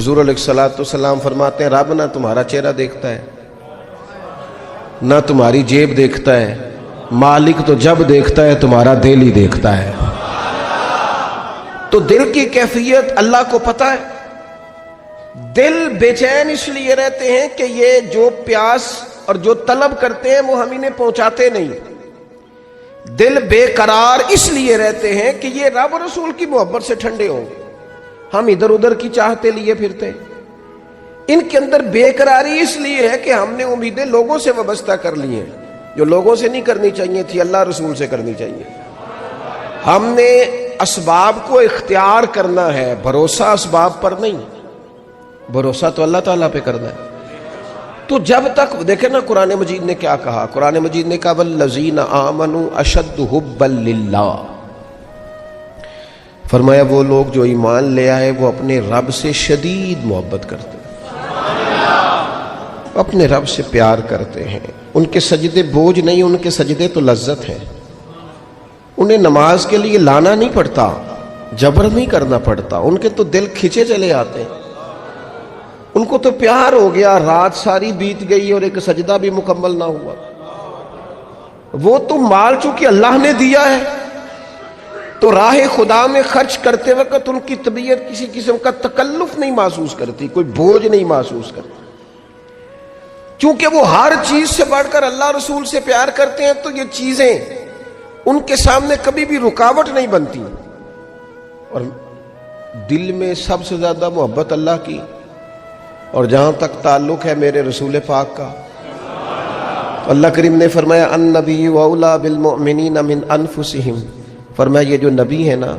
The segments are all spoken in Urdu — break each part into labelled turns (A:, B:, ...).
A: حضور علیہ الصلوۃ والسلام فرماتے ہیں رب نہ تمہارا چہرہ دیکھتا ہے نہ تمہاری جیب دیکھتا ہے، مالک تو جب دیکھتا ہے تمہارا دل ہی دیکھتا ہے۔ تو دل کی کیفیت اللہ کو پتہ ہے۔ دل بے چین اس لیے رہتے ہیں کہ یہ جو پیاس اور جو طلب کرتے ہیں وہ ہم انہیں پہنچاتے نہیں۔ دل بے قرار اس لیے رہتے ہیں کہ یہ رب اور رسول کی محبت سے ٹھنڈے ہوں گے، ہم ادھر ادھر کی چاہتے لیے پھرتے ہیں۔ ان کے اندر بے قراری اس لیے ہے کہ ہم نے امیدیں لوگوں سے وابستہ کر لی ہیں، جو لوگوں سے نہیں کرنی چاہیے تھی، اللہ رسول سے کرنی چاہیے۔ ہم نے اسباب کو اختیار کرنا ہے، بھروسہ اسباب پر نہیں، بھروسہ تو اللہ تعالیٰ پہ کرنا ہے۔ تو جب تک دیکھیں نا قرآن مجید نے کیا کہا، قرآن مجید نے کہا والذین آمنوا اشد حبا للہ، فرمایا وہ لوگ جو ایمان لے آئے وہ اپنے رب سے شدید محبت کرتے ہیں، اپنے رب سے پیار کرتے ہیں۔ ان کے سجدے بوجھ نہیں، ان کے سجدے تو لذت ہیں۔ انہیں نماز کے لیے لانا نہیں پڑتا، جبر نہیں کرنا پڑتا، ان کے تو دل کھچے چلے آتے ہیں۔ ان کو تو پیار ہو گیا، رات ساری بیت گئی اور ایک سجدہ بھی مکمل نہ ہوا۔ وہ تو مال چونکہ اللہ نے دیا ہے تو راہ خدا میں خرچ کرتے وقت ان کی طبیعت کسی قسم کا تکلف نہیں محسوس کرتی، کوئی بوجھ نہیں محسوس کرتی، چونکہ وہ ہر چیز سے بڑھ کر اللہ رسول سے پیار کرتے ہیں تو یہ چیزیں ان کے سامنے کبھی بھی رکاوٹ نہیں بنتی۔ اور دل میں سب سے زیادہ محبت اللہ کی، اور جہاں تک تعلق ہے میرے رسول پاک کا، تو اللہ کریم نے فرمایا النبی اولی بالمؤمنین من انفسہم، فرمایا یہ جو نبی ہے نا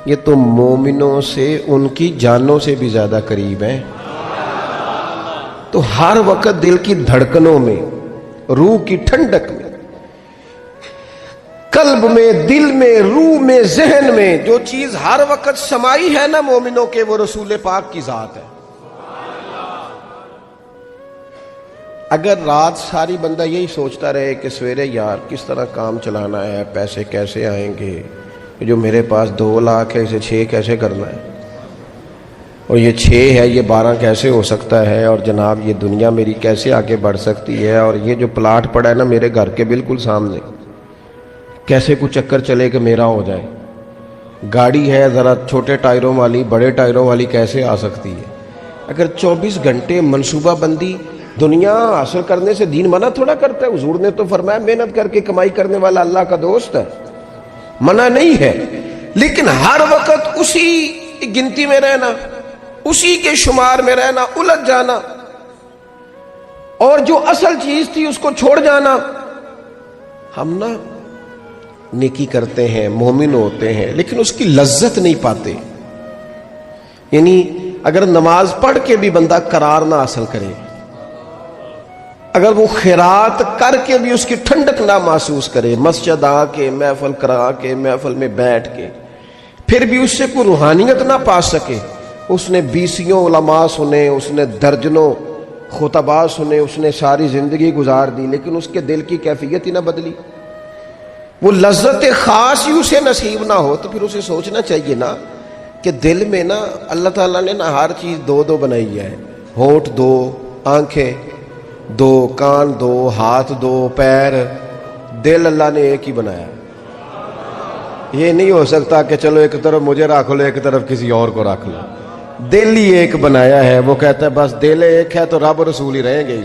A: یہ تو مومنوں سے ان کی جانوں سے بھی زیادہ قریب ہیں۔ تو ہر وقت دل کی دھڑکنوں میں، روح کی ٹھنڈک میں، قلب میں، دل میں، روح میں، ذہن میں جو چیز ہر وقت سمائی ہے نا مومنوں کے، وہ رسول پاک کی ذات ہے۔ اگر رات ساری بندہ یہی سوچتا رہے کہ سویرے یار کس طرح کام چلانا ہے، پیسے کیسے آئیں گے، جو میرے پاس 2 لاکھ ہے اسے 6 کیسے کرنا ہے، اور یہ 6 ہے یہ 12 کیسے ہو سکتا ہے، اور جناب یہ دنیا میری کیسے آگے بڑھ سکتی ہے، اور یہ جو پلاٹ پڑا ہے نا میرے گھر کے بالکل سامنے کیسے کچھ چکر چلے کہ میرا ہو جائے، گاڑی ہے ذرا چھوٹے ٹائروں والی بڑے ٹائروں والی کیسے آ سکتی ہے۔ اگر 24 گھنٹے منصوبہ بندی دنیا حاصل کرنے سے دین منع تھوڑا کرتا ہے، حضور نے تو فرمایا محنت کر کے کمائی کرنے والا اللہ کا دوست ہے، منع نہیں ہے، لیکن ہر وقت اسی گنتی میں رہنا، اسی کے شمار میں رہنا، الجھ جانا، اور جو اصل چیز تھی اس کو چھوڑ جانا۔ ہم نا نیکی کرتے ہیں، مومن ہوتے ہیں، لیکن اس کی لذت نہیں پاتے۔ یعنی اگر نماز پڑھ کے بھی بندہ قرار نہ حاصل کرے، اگر وہ خیرات کر کے بھی اس کی ٹھنڈک نہ محسوس کرے، مسجد آ کے، محفل کرا کے، محفل میں بیٹھ کے، پھر بھی اس سے کوئی روحانیت نہ پا سکے، اس نے 20 علماء سنے، اس نے درجنوں خطباء سنے، اس نے ساری زندگی گزار دی، لیکن اس کے دل کی کیفیت ہی نہ بدلی، وہ لذت خاص ہی اسے نصیب نہ ہو، تو پھر اسے سوچنا چاہیے نا کہ دل میں نا اللہ تعالیٰ نے نا ہر چیز 2 بنائی ہے، ہونٹ 2، آنکھیں 2، کان 2، ہاتھ 2، پیر، دل اللہ نے ایک ہی بنایا۔ یہ نہیں ہو سکتا کہ چلو ایک طرف مجھے رکھ لو ایک طرف کسی اور کو رکھ لو، دل ہی ایک بنایا ہے۔ وہ کہتا ہے بس دل ایک ہے تو رب رسول ہی رہیں گے،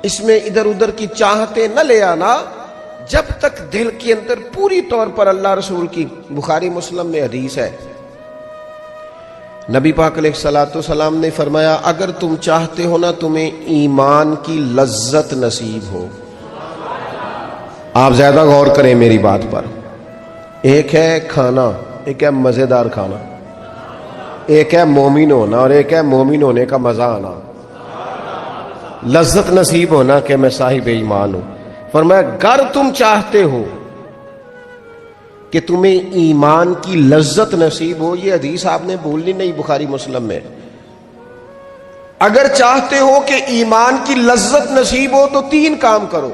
A: اس میں ادھر ادھر کی چاہتے نہ لے آنا، جب تک دل کے اندر پوری طور پر اللہ رسول کی، بخاری مسلم میں حدیث ہے، نبی پاک علیہ الصلوۃ والسلام نے فرمایا اگر تم چاہتے ہو نا تمہیں ایمان کی لذت نصیب ہو، آپ زیادہ غور کریں میری بات پر، ایک ہے کھانا، ایک ہے مزیدار کھانا، ایک ہے مومن ہونا اور ایک ہے مومن ہونے کا مزہ آنا، لذت نصیب ہونا کہ میں صاحب ایمان ہوں۔ فرمایا اگر تم چاہتے ہو کہ تمہیں ایمان کی لذت نصیب ہو، یہ حدیث آپ نے بھولنی نہیں، بخاری مسلم میں، اگر چاہتے ہو کہ ایمان کی لذت نصیب ہو تو 3 کام کرو۔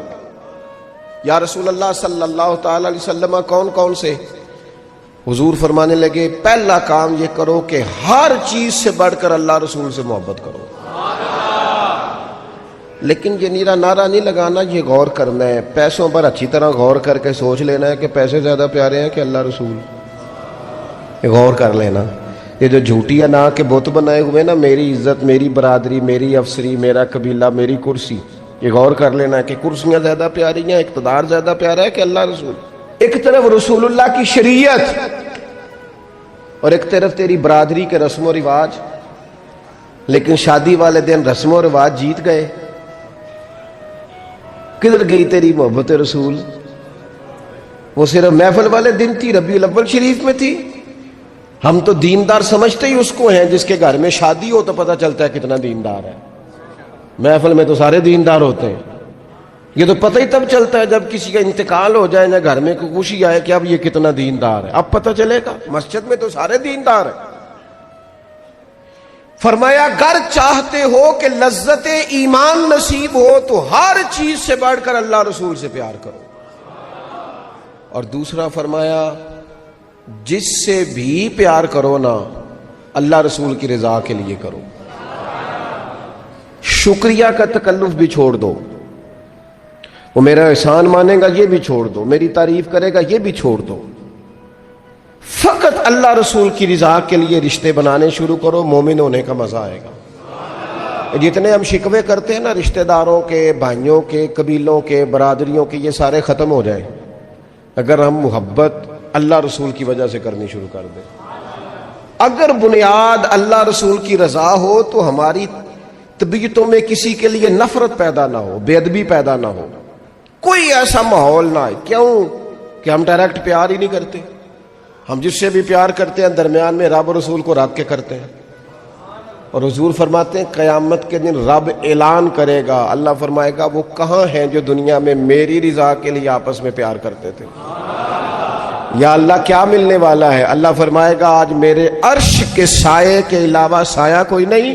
A: یا رسول اللہ صلی اللہ تعالی علیہ وسلم کون کون سے؟ حضور فرمانے لگے پہلا کام یہ کرو کہ ہر چیز سے بڑھ کر اللہ رسول سے محبت کرو. لیکن یہ نیرا نعرہ نہیں لگانا، یہ غور کرنا ہے، پیسوں پر اچھی طرح غور کر کے سوچ لینا ہے کہ پیسے زیادہ پیارے ہیں کہ اللہ رسول. یہ غور کر لینا. یہ جو جھوٹی انا کے بت بنائے ہوئے نا، میری عزت، میری برادری، میری افسری، میرا قبیلہ، میری کرسی، یہ غور کر لینا ہے کہ کرسیاں زیادہ پیاری ہیں، اقتدار زیادہ پیارا ہے کہ اللہ رسول. ایک طرف رسول اللہ کی شریعت اور ایک طرف تیری برادری کے رسم و رواج. لیکن شادی والے دن رسم و رواج جیت گئے. کدھر گئی تیری محبت رسول؟ وہ صرف محفل والے دن تھی، ربیع الاول شریف میں تھی. ہم تو دیندار سمجھتے ہی اس کو ہیں جس کے گھر میں شادی ہو تو پتہ چلتا ہے کتنا دیندار ہے. محفل میں تو سارے دیندار ہوتے ہیں. یہ تو پتہ ہی تب چلتا ہے جب کسی کا انتقال ہو جائے، نہ گھر میں کوئی خوشی آئے کہ اب یہ کتنا دیندار ہے. اب پتہ چلے گا. مسجد میں تو سارے دیندار ہیں. فرمایا گر چاہتے ہو کہ لذت ایمان نصیب ہو تو ہر چیز سے بڑھ کر اللہ رسول سے پیار کرو. اور دوسرا فرمایا جس سے بھی پیار کرو نا، اللہ رسول کی رضا کے لیے کرو. شکریہ کا تکلف بھی چھوڑ دو. وہ میرا احسان مانے گا یہ بھی چھوڑ دو، میری تعریف کرے گا یہ بھی چھوڑ دو. فقط اللہ رسول کی رضا کے لیے رشتے بنانے شروع کرو. مومن ہونے کا مزہ آئے گا. جتنے ہم شکوے کرتے ہیں نا رشتہ داروں کے، بھائیوں کے، قبیلوں کے، برادریوں کے، یہ سارے ختم ہو جائیں اگر ہم محبت اللہ رسول کی وجہ سے کرنی شروع کر دیں. اگر بنیاد اللہ رسول کی رضا ہو تو ہماری طبیعتوں میں کسی کے لیے نفرت پیدا نہ ہو، بے ادبی پیدا نہ ہو، کوئی ایسا ماحول نہ ہے. کیوں کہ ہم ڈائریکٹ پیار ہی نہیں کرتے. ہم جس سے بھی پیار کرتے ہیں درمیان میں رب رسول کو رکھ کے کرتے ہیں. اور حضور فرماتے ہیں قیامت کے دن رب اعلان کرے گا، اللہ فرمائے گا وہ کہاں ہیں جو دنیا میں میری رضا کے لیے آپس میں پیار کرتے تھے. یا اللہ کیا ملنے والا ہے؟ اللہ فرمائے گا آج میرے عرش کے سائے کے علاوہ سایہ کوئی نہیں.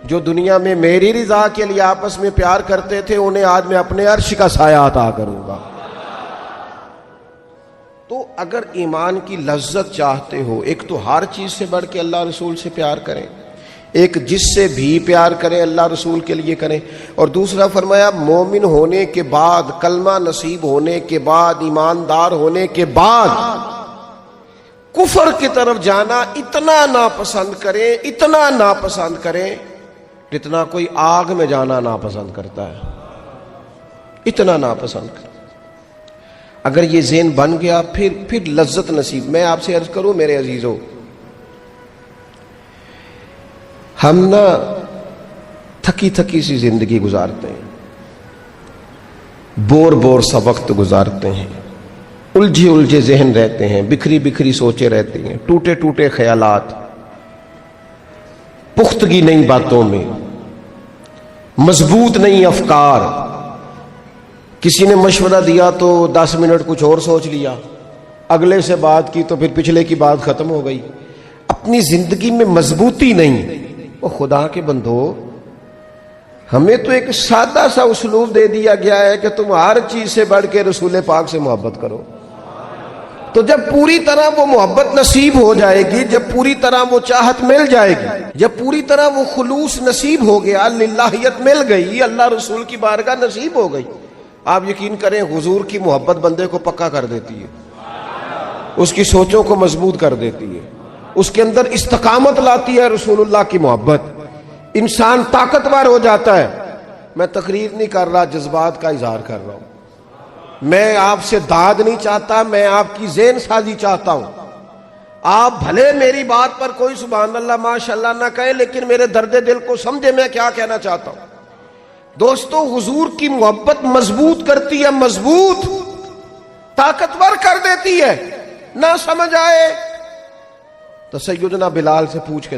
A: جو دنیا میں میری رضا کے لیے آپس میں پیار کرتے تھے انہیں آج میں اپنے عرش کا سایہ عطا کروں گا. تو اگر ایمان کی لذت چاہتے ہو، ایک تو ہر چیز سے بڑھ کے اللہ رسول سے پیار کریں، ایک جس سے بھی پیار کریں اللہ رسول کے لیے کریں. اور دوسرا فرمایا مومن ہونے کے بعد، کلمہ نصیب ہونے کے بعد، ایماندار ہونے کے بعد کفر کی طرف جانا اتنا ناپسند کریں، اتنا ناپسند کریں جتنا کوئی آگ میں جانا ناپسند کرتا ہے. اتنا ناپسند کریں. اگر یہ ذہن بن گیا پھر لذت نصیب. میں آپ سے عرض کروں میرے عزیزوں، ہم نا تھکی تھکی سی زندگی گزارتے ہیں، بور سا وقت گزارتے ہیں، الجھے ذہن رہتے ہیں، بکھری بکھری سوچیں رہتی ہیں، ٹوٹے ٹوٹے خیالات، پختگی نہیں باتوں میں، مضبوط نہیں افکار. کسی نے مشورہ دیا تو 10 منٹ کچھ اور سوچ لیا، اگلے سے بات کی تو پھر پچھلے کی بات ختم ہو گئی. اپنی زندگی میں مضبوطی نہیں. وہ خدا کے بندو، ہمیں تو ایک سادہ سا اسلوب دے دیا گیا ہے کہ تم ہر چیز سے بڑھ کے رسول پاک سے محبت کرو. تو جب پوری طرح وہ محبت نصیب ہو جائے گی، جب پوری طرح وہ چاہت مل جائے گی، جب پوری طرح وہ خلوص نصیب ہو گیا، للہیت مل گئی، اللہ رسول کی بارگاہ نصیب ہو گئی، آپ یقین کریں حضور کی محبت بندے کو پکا کر دیتی ہے، اس کی سوچوں کو مضبوط کر دیتی ہے، اس کے اندر استقامت لاتی ہے. رسول اللہ کی محبت انسان طاقتور ہو جاتا ہے. میں تقریر نہیں کر رہا، جذبات کا اظہار کر رہا ہوں. میں آپ سے داد نہیں چاہتا، میں آپ کی ذہن سازی چاہتا ہوں. آپ بھلے میری بات پر کوئی سبحان اللہ ماشاءاللہ نہ کہیں، لیکن میرے درد دل کو سمجھے میں کیا کہنا چاہتا ہوں. دوستو حضور کی محبت مضبوط کرتی ہے، مضبوط طاقتور کر دیتی ہے. نہ سمجھ آئے تو سیدنا بلال سے پوچھ کے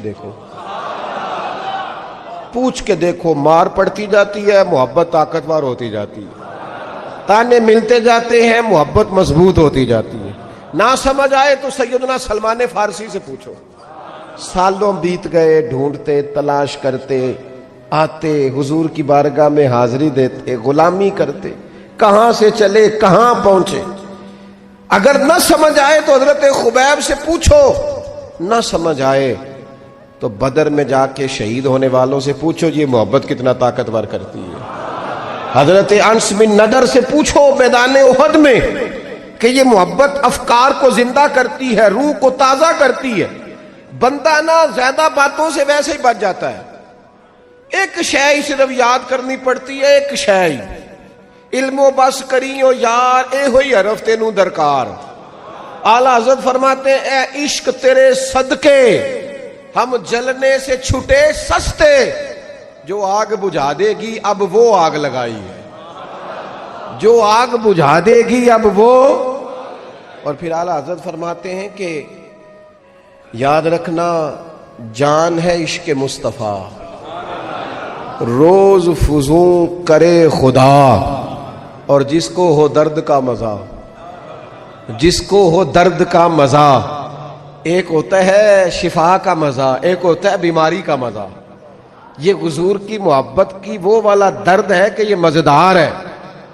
A: دیکھو، مار پڑتی جاتی ہے، محبت طاقتور ہوتی جاتی ہے، تانے ملتے جاتے ہیں، محبت مضبوط ہوتی جاتی ہے. نہ سمجھ آئے تو سیدنا سلمان فارسی سے پوچھو. سالوں بیت گئے، ڈھونڈتے، تلاش کرتے، آتے حضور کی بارگاہ میں حاضری دیتے، غلامی کرتے، کہاں سے چلے کہاں پہنچے. اگر نہ سمجھ آئے تو حضرت خبیب سے پوچھو، نہ سمجھ آئے تو بدر میں جا کے شہید ہونے والوں سے پوچھو یہ محبت کتنا طاقتور کرتی ہے۔ حضرت انس بن نضر سے پوچھو میدان احد میں کہ یہ محبت افکار کو زندہ کرتی ہے، روح کو تازہ کرتی ہے۔ بندہ نہ زیادہ باتوں سے ویسے ہی بچ جاتا ہے، ایک شے صرف یاد کرنی پڑتی ہے، ایک شے علم و بس کریو یار اے ہوئی حرف تینوں درکار۔ اعلیٰ حضرت فرماتے ہیں اے عشق تیرے صدقے ہم جلنے سے چھٹے سستے، جو آگ بجھا دے گی اب وہ آگ لگائی ہے، جو آگ بجھا دے گی اب وہ۔ اور پھر اعلیٰ حضرت فرماتے ہیں کہ یاد رکھنا جان ہے عشق مصطفیٰ، روز فزوں کرے خدا، اور جس کو ہو درد کا مزہ، جس کو ہو درد کا مزہ، ایک ہوتا ہے شفا کا مزہ، ایک ہوتا ہے بیماری کا مزہ۔ یہ حضور کی محبت کی وہ والا درد ہے کہ یہ مزیدار ہے۔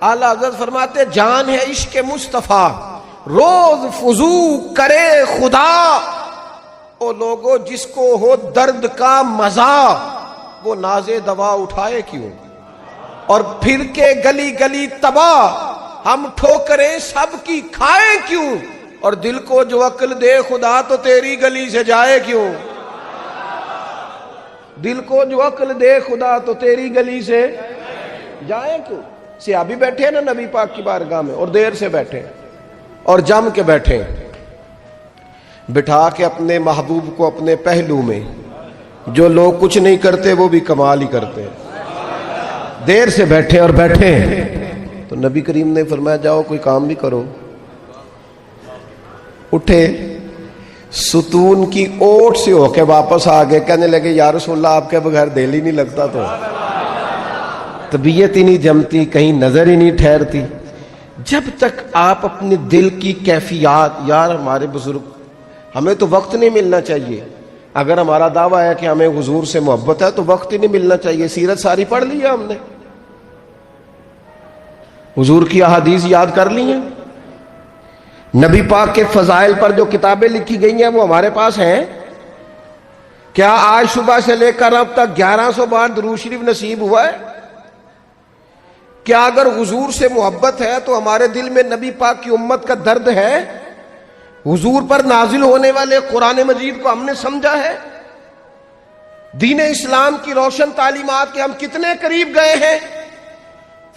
A: اعلیٰ حضرت فرماتے جان ہے عشق مصطفیٰ، روز فزو کرے خدا، او لوگو جس کو ہو درد کا مزہ، وہ ناز دوا اٹھائے کیوں، اور پھر کے گلی گلی تباہ ہم ٹھوکریں سب کی کھائے کیوں، اور دل کو جو عقل دے خدا تو تیری گلی سے جائے کیوں، دل کو جو عقل دے خدا تو تیری گلی سے جائے کیوں۔ صحابی بیٹھے ہیں نا نبی پاک کی بارگاہ میں، اور دیر سے بیٹھے اور جم کے بیٹھے، بٹھا کے اپنے محبوب کو اپنے پہلو میں، جو لوگ کچھ نہیں کرتے وہ بھی کمال ہی کرتے ہیں، دیر سے بیٹھے اور بیٹھے تو نبی کریم نے فرمایا جاؤ کوئی کام بھی کرو۔ اٹھے، ستون کی اوٹ سے ہو کے واپس آ گئے، کہنے لگے یا رسول اللہ آپ کے بغیر دل ہی نہیں لگتا، تو طبیعت ہی نہیں جمتی، کہیں نظر ہی نہیں ٹھہرتی۔ جب تک آپ اپنے دل کی کیفیات، یار ہمارے بزرگ، ہمیں تو وقت نہیں ملنا چاہیے، اگر ہمارا دعویٰ ہے کہ ہمیں حضور سے محبت ہے تو وقت ہی نہیں ملنا چاہیے۔ سیرت ساری پڑھ لی ہے ہم نے، حضور کی احادیث یاد کر لی ہیں، نبی پاک کے فضائل پر جو کتابیں لکھی گئی ہیں وہ ہمارے پاس ہیں۔ کیا آج صبح سے لے کر اب تک 1100 بار درود شریف نصیب ہوا ہے؟ کیا اگر حضور سے محبت ہے تو ہمارے دل میں نبی پاک کی امت کا درد ہے؟ حضور پر نازل ہونے والے قرآن مجید کو ہم نے سمجھا ہے؟ دین اسلام کی روشن تعلیمات کے ہم کتنے قریب گئے ہیں؟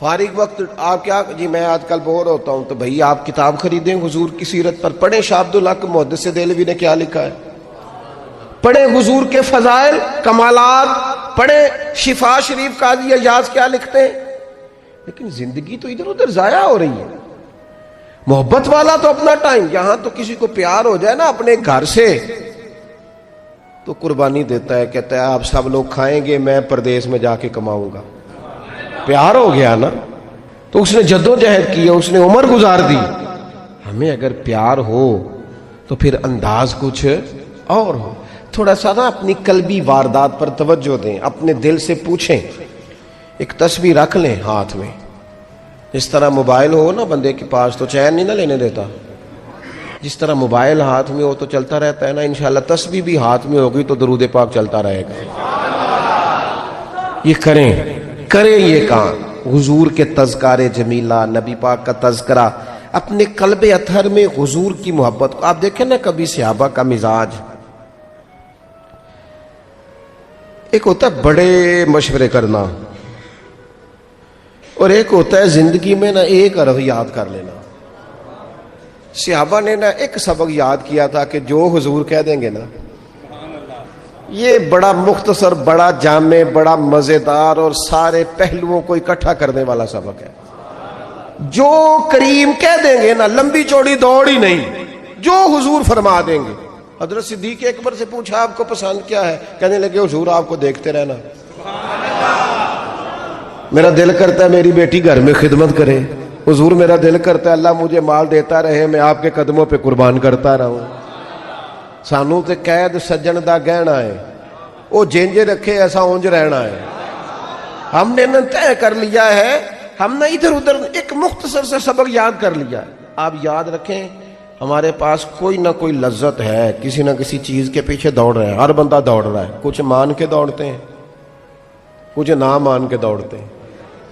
A: فارغ وقت آپ کیا جی میں آج کل بور ہوتا ہوں تو بھئی آپ کتاب خریدیں حضور کی سیرت پر، پڑھیں شاہ عبدالحق محدث دہلوی نے کیا لکھا ہے، پڑھیں حضور کے فضائل کمالات، پڑھیں شفا شریف قاضی ایاز کیا لکھتے ہیں۔ لیکن زندگی تو ادھر ادھر ضائع ہو رہی ہے۔ محبت والا تو اپنا ٹائم، یہاں تو کسی کو پیار ہو جائے نا اپنے گھر سے تو قربانی دیتا ہے، کہتا ہے آپ سب لوگ کھائیں گے میں پردیس میں جا کے کماؤں گا۔ پیار ہو گیا نا تو اس نے جدوجہد کی، اس نے عمر گزار دی۔ ہمیں اگر پیار ہو تو پھر انداز کچھ اور ہو۔ تھوڑا سا نا اپنی قلبی واردات پر توجہ دیں، اپنے دل سے پوچھیں، ایک تسبیح رکھ لیں ہاتھ میں، جس طرح موبائل ہو نا بندے کے پاس تو چین نہیں نہ لینے دیتا، جس طرح موبائل ہاتھ میں ہو تو چلتا رہتا ہے نا، انشاءاللہ تسبیح بھی ہاتھ میں ہوگی تو درود پاک چلتا رہے گا۔ یہ کریں یہ کام، حضور کے تذکار جمیلہ، نبی پاک کا تذکرہ، اپنے قلب اطہر میں حضور کی محبت کو۔ آپ دیکھیں نا کبھی صحابہ کا مزاج، ایک ہوتا ہے بڑے مشورے کرنا اور ایک ہوتا ہے زندگی میں نا ایک حرف یاد کر لینا۔ صحابہ نے نا ایک سبق یاد کیا تھا کہ جو حضور کہہ دیں گے نا، یہ بڑا مختصر، بڑا جامع، بڑا مزیدار اور سارے پہلوؤں کو اکٹھا کرنے والا سبق ہے۔ جو کریم کہہ دیں گے نا، لمبی چوڑی دوڑ ہی نہیں، جو حضور فرما دیں گے۔ حضرت صدیق اکبر سے پوچھا آپ کو پسند کیا ہے؟ کہنے لگے حضور آپ کو دیکھتے رہنا، میرا دل کرتا ہے میری بیٹی گھر میں خدمت کرے، حضور میرا دل کرتا ہے اللہ مجھے مال دیتا رہے، میں آپ کے قدموں پہ قربان کرتا رہوں۔ سانو تے قید سجن دا گہنا ہے، وہ جینج رکھے ایسا اونج رہنا ہے۔ ہم نے نہ طے کر لیا ہے، ہم نے ادھر ادھر ایک مختصر سے سبق یاد کر لیا ہے۔ آپ یاد رکھیں ہمارے پاس کوئی نہ کوئی لذت ہے، کسی نہ کسی چیز کے پیچھے دوڑ رہے ہیں، ہر بندہ دوڑ رہا ہے، کچھ مان کے دوڑتے ہیں، کچھ نہ مان کے دوڑتے ہیں،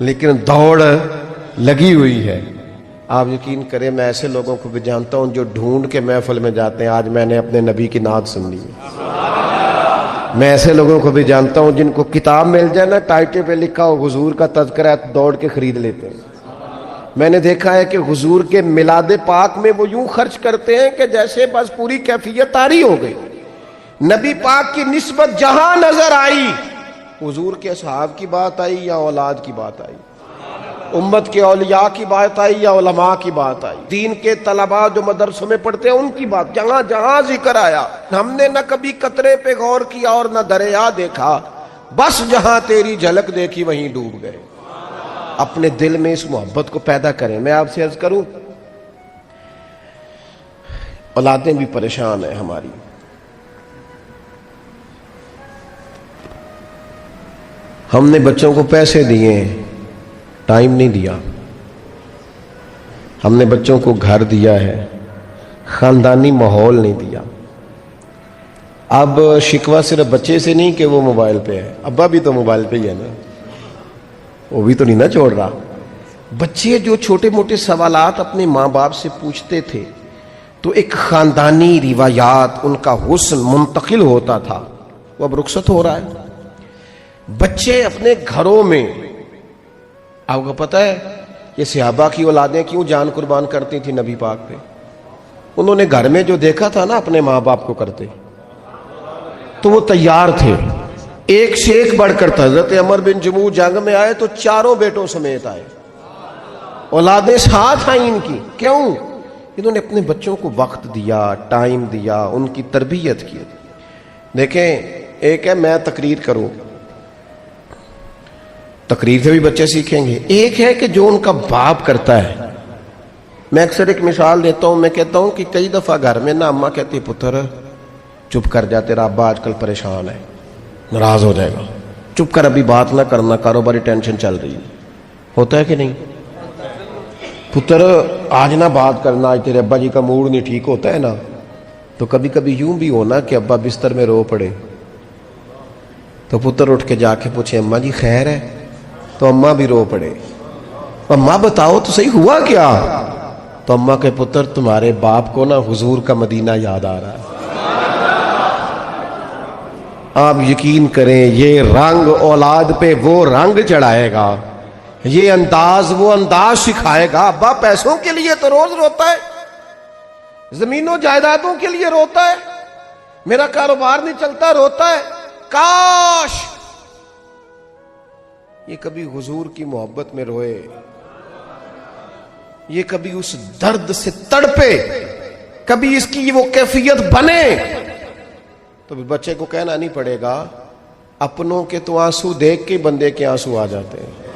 A: لیکن دوڑ لگی ہوئی ہے۔ آپ یقین کریں میں ایسے لوگوں کو بھی جانتا ہوں جو ڈھونڈ کے محفل میں جاتے ہیں، آج میں نے اپنے نبی کی نعت سن لی ہے۔ میں ایسے لوگوں کو بھی جانتا ہوں جن کو کتاب مل جائے نا، ٹائٹل پہ لکھا ہو حضور کا تذکرہ، دوڑ کے خرید لیتے ہیں۔ میں نے دیکھا ہے کہ حضور کے میلاد پاک میں وہ یوں خرچ کرتے ہیں کہ جیسے بس پوری کیفیت طاری ہو گئی۔ نبی پاک کی نسبت جہاں نظر آئی، حضور کے اصحاب کی بات آئی یا اولاد کی بات آئی، امت کے اولیاء کی بات آئی یا علماء کی بات آئی، دین کے طلباء جو مدرسوں میں پڑھتے ہیں ان کی بات، جہاں جہاں ذکر آیا، ہم نے نہ کبھی قطرے پہ غور کیا اور نہ دریا دیکھا، بس جہاں تیری جھلک دیکھی وہیں ڈوب گئے۔ اپنے دل میں اس محبت کو پیدا کریں۔ میں آپ سے عرض کروں، اولادیں بھی پریشان ہیں ہماری، ہم نے بچوں کو پیسے دیے، ٹائم نہیں دیا، ہم نے بچوں کو گھر دیا ہے، خاندانی ماحول نہیں دیا۔ اب شکوہ صرف بچے سے نہیں کہ وہ موبائل پہ ہے، ابا بھی تو موبائل پہ ہی ہے نا، وہ بھی تو نہیں نا چھوڑ رہا۔ بچے جو چھوٹے موٹے سوالات اپنے ماں باپ سے پوچھتے تھے تو ایک خاندانی روایات، ان کا حسن منتقل ہوتا تھا، وہ اب رخصت ہو رہا ہے۔ بچے اپنے گھروں میں، آپ کو پتہ ہے یہ صحابہ کی اولادیں کیوں جان قربان کرتی تھی نبی پاک پہ؟ انہوں نے گھر میں جو دیکھا تھا نا اپنے ماں باپ کو کرتے، تو وہ تیار تھے، ایک سے ایک بڑھ کر تھا۔ حضرت عمر بن جموح جنگ میں آئے تو چاروں بیٹوں سمیت آئے، اولادیں ساتھ آئیں ان کی۔ کیوں؟ انہوں نے اپنے بچوں کو وقت دیا، ٹائم دیا، ان کی تربیت کی۔ دیکھیں، ایک ہے میں تقریر کروں، تقریر سے بھی بچے سیکھیں گے، ایک ہے کہ جو ان کا باپ کرتا ہے۔ میں اکثر ایک مثال دیتا ہوں، میں کہتا ہوں کہ کئی دفعہ گھر میں نا اماں کہتی ہے پتر چپ کر جا، تیرا ابا آج کل پریشان ہے، ناراض ہو جائے گا، چپ کر، ابھی بات نہ کرنا، کاروباری ٹینشن چل رہی ہے۔ ہوتا ہے کہ نہیں؟ پتر آج نہ بات کرنا، آج تیرے ابا جی کا موڈ نہیں ٹھیک، ہوتا ہے نا؟ تو کبھی کبھی یوں بھی ہونا کہ ابا بستر میں رو پڑے تو پتر اٹھ کے جا کے پوچھے اماں جی خیر ہے، تو اماں بھی رو پڑے، اماں بتاؤ تو صحیح ہوا کیا؟ تو اماں کے پتر تمہارے باپ کو نا حضور کا مدینہ یاد آ رہا ہے۔ آپ یقین کریں یہ رنگ اولاد پہ وہ رنگ چڑھائے گا، یہ انداز وہ انداز سکھائے گا۔ ابا پیسوں کے لیے تو روز روتا ہے، زمینوں جائیدادوں کے لیے روتا ہے، میرا کاروبار نہیں چلتا روتا ہے۔ کاش یہ کبھی حضور کی محبت میں روئے، یہ کبھی اس درد سے تڑپے، کبھی اس کی وہ کیفیت بنے، تو بچے کو کہنا نہیں پڑے گا، اپنوں کے تو آنسو دیکھ کے بندے کے آنسو آ جاتے ہیں۔